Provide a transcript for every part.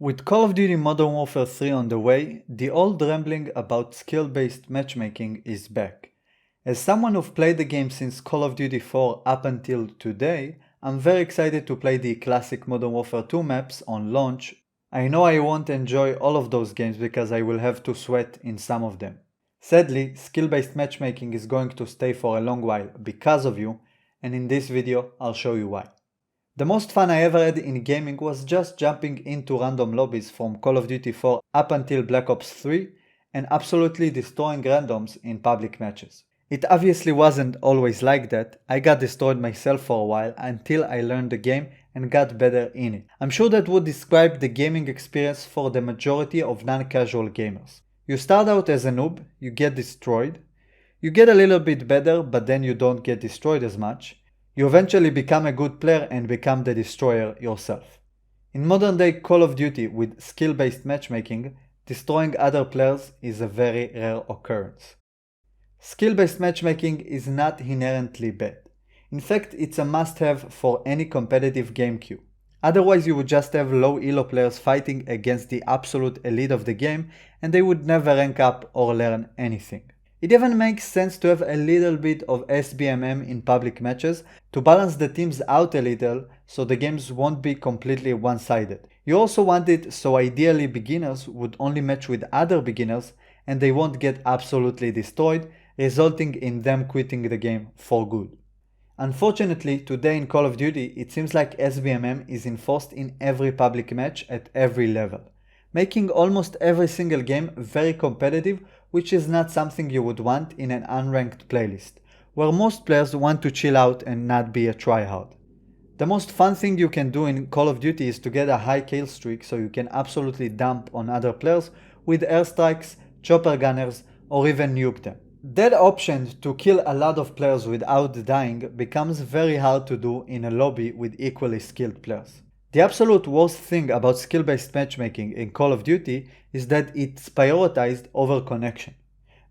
With Call of Duty Modern Warfare 3 on the way, the old rambling about skill-based matchmaking is back. As someone who've played the game since Call of Duty 4 up until today, I'm very excited to play the classic Modern Warfare 2 maps on launch. I know I won't enjoy all of those games because I will have to sweat in some of them. Sadly, skill-based matchmaking is going to stay for a long while because of you, and in this video I'll show you why. The most fun I ever had in gaming was just jumping into random lobbies from Call of Duty 4 up until Black Ops 3 and absolutely destroying randoms in public matches. It obviously wasn't always like that. I got destroyed myself for a while until I learned the game and got better in it. I'm sure that would describe the gaming experience for the majority of non-casual gamers. You start out as a noob, you get destroyed, you get a little bit better but then you don't get destroyed as much. You eventually become a good player and become the destroyer yourself. In modern day Call of Duty with skill-based matchmaking, destroying other players is a very rare occurrence. Skill-based matchmaking is not inherently bad. In fact, it's a must-have for any competitive game queue. Otherwise you would just have low elo players fighting against the absolute elite of the game and they would never rank up or learn anything. It even makes sense to have a little bit of SBMM in public matches to balance the teams out a little so the games won't be completely one-sided. You also want it so ideally beginners would only match with other beginners and they won't get absolutely destroyed, resulting in them quitting the game for good. Unfortunately, today in Call of Duty it seems like SBMM is enforced in every public match at every level, making almost every single game very competitive, which is not something you would want in an unranked playlist, where most players want to chill out and not be a tryhard. The most fun thing you can do in Call of Duty is to get a high kill streak so you can absolutely dump on other players with airstrikes, chopper gunners, or even nuke them. That option to kill a lot of players without dying becomes very hard to do in a lobby with equally skilled players. The absolute worst thing about skill-based matchmaking in Call of Duty is that it's prioritized over connection,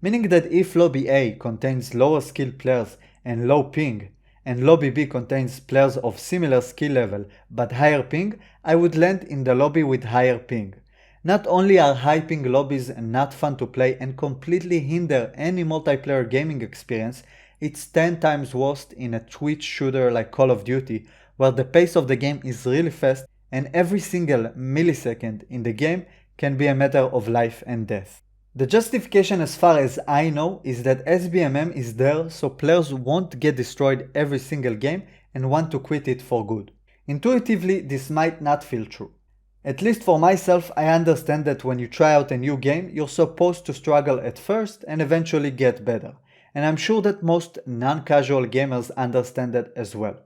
meaning that if lobby A contains lower skilled players and low ping, and lobby B contains players of similar skill level but higher ping, I would land in the lobby with higher ping. Not only are high ping lobbies not fun to play and completely hinder any multiplayer gaming experience, it's 10 times worse in a twitch shooter like Call of Duty, where the pace of the game is really fast and every single millisecond in the game can be a matter of life and death. The justification as far as I know is that SBMM is there so players won't get destroyed every single game and want to quit it for good. Intuitively, this might not feel true. At least for myself, I understand that when you try out a new game, you're supposed to struggle at first and eventually get better. And I'm sure that most non-casual gamers understand that as well.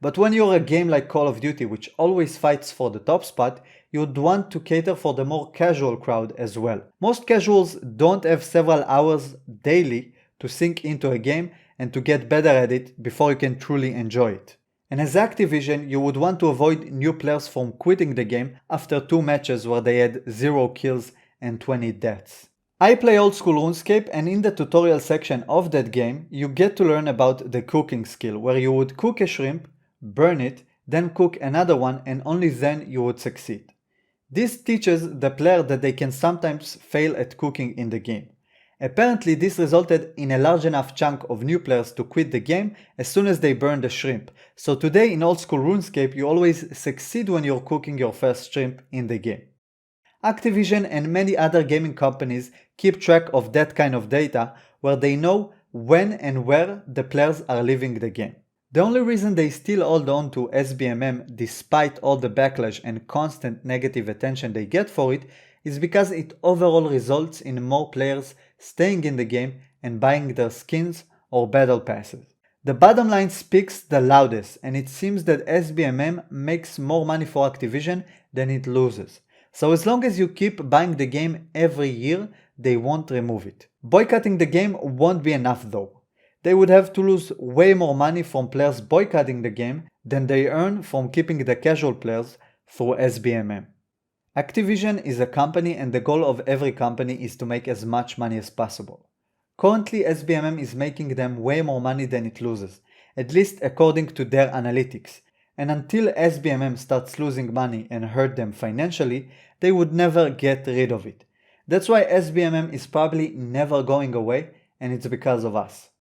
But when you're a game like Call of Duty, which always fights for the top spot, you'd want to cater for the more casual crowd as well. Most casuals don't have several hours daily to sink into a game and to get better at it before you can truly enjoy it. And as Activision, you would want to avoid new players from quitting the game after 2 matches where they had 0 kills and 20 deaths. I play old school RuneScape, and in the tutorial section of that game, you get to learn about the cooking skill, where you would cook a shrimp, burn it, then cook another one, and only then you would succeed. This teaches the player that they can sometimes fail at cooking in the game. Apparently this resulted in a large enough chunk of new players to quit the game as soon as they burn the shrimp. So today in old school RuneScape you always succeed when you're cooking your first shrimp in the game. Activision and many other gaming companies keep track of that kind of data where they know when and where the players are leaving the game. The only reason they still hold on to SBMM despite all the backlash and constant negative attention they get for it is because it overall results in more players staying in the game and buying their skins or battle passes. The bottom line speaks the loudest, and it seems that SBMM makes more money for Activision than it loses. So as long as you keep buying the game every year, they won't remove it. Boycotting the game won't be enough though. They would have to lose way more money from players boycotting the game than they earn from keeping the casual players through SBMM. Activision is a company, and the goal of every company is to make as much money as possible. Currently, SBMM is making them way more money than it loses, at least according to their analytics, and until SBMM starts losing money and hurt them financially, they would never get rid of it. That's why SBMM is probably never going away, and it's because of us.